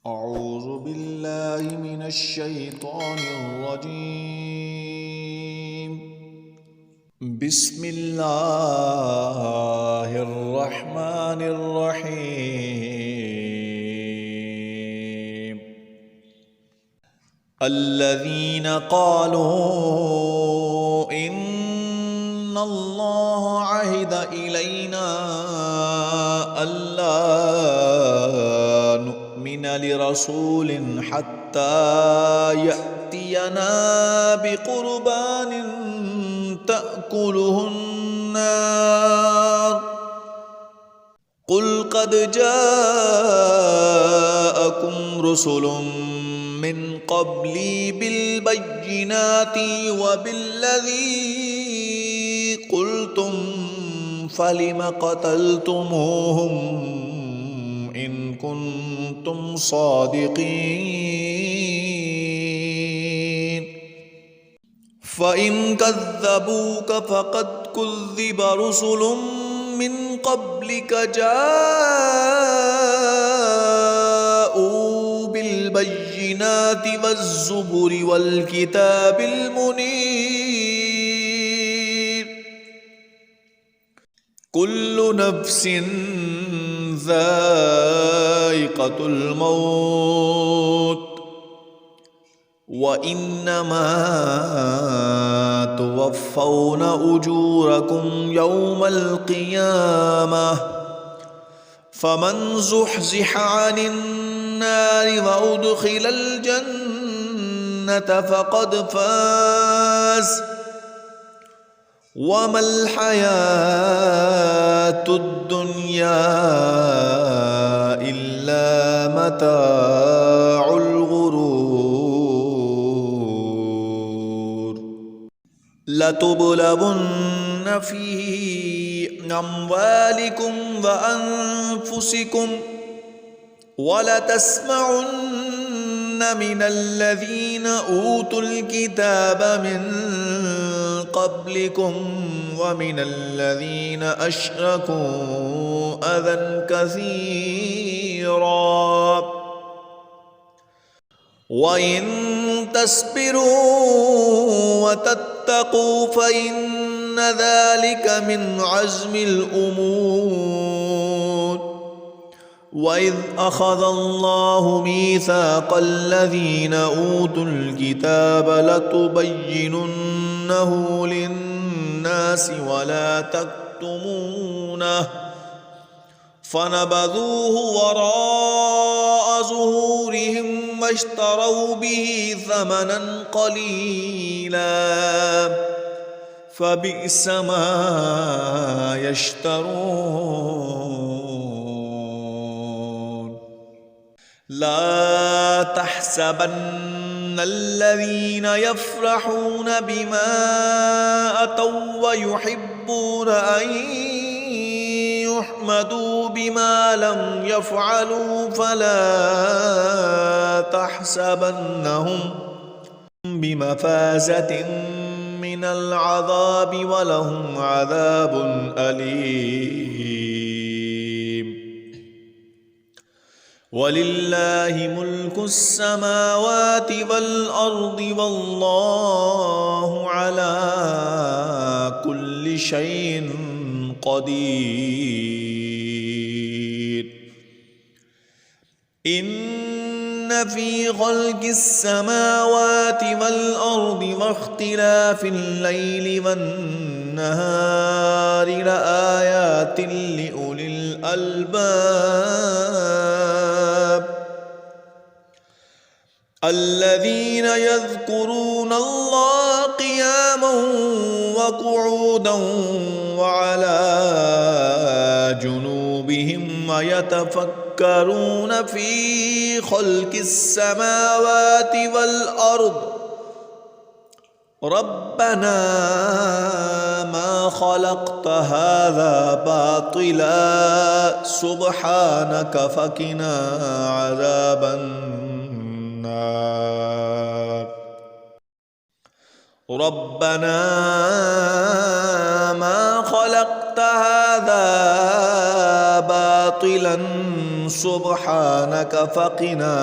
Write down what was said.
أعوذ بالله من الشيطان الرجيم. بسم الله الرحمن الرحيم. الذين قالوا إن الله عهد إلينا ألا نؤمن لرسول حتى يأتينا بقربان تأكله النار قل قد جاءكم رسل من قبلي بالبينات وبالذي قلتم فلم قتلتموهم إن كنتم صادقين فإن كذبوك فقد كذب رسل من قبلك جاءوا بالبينات والزبر والكتاب المنير كل نفس ذائقة الموت وإنما توفون أجوركم يوم القيامة فمن زحزح عن النار وأدخل الجنة فقد فاز وما الحياة الدنيا إلا متاع الغرور لتبلغن في أموالكم وأنفسكم ولتسمعن من الذين أوتوا الكتاب من قبلكم ومن الذين أشركوا أذى كثيرا وإن تصبروا وتتقوا فإن ذلك من عزم الأمور وإذ أخذ الله ميثاق الذين أوتوا الكتاب لتبيننه للناس ولا تكتمونه فنبذوه وراء ظهورهم واشتروا به ثمنا قليلا فبئس ما يشترون لا تحسبن الذين يفرحون بما أتوا ويحبون أن يحمدوا بما لم يفعلوا فلا تحسبنهم بمفازة من العذاب ولهم عذاب أليم ولله ملك السماوات والأرض والله على كل شيء قدير إن في خلق السماوات والأرض واختلاف الليل والنهار لآيات لأولي الألباب الذين يذكرون الله قياما وقعودا وعلى جنوبهم ويتفكرون في خلق السماوات والأرض ربنا ما خلقت هذا باطلا سبحانك فقنا عذاب النار ربنا ما خلقت هذا باطلا سبحانك فقنا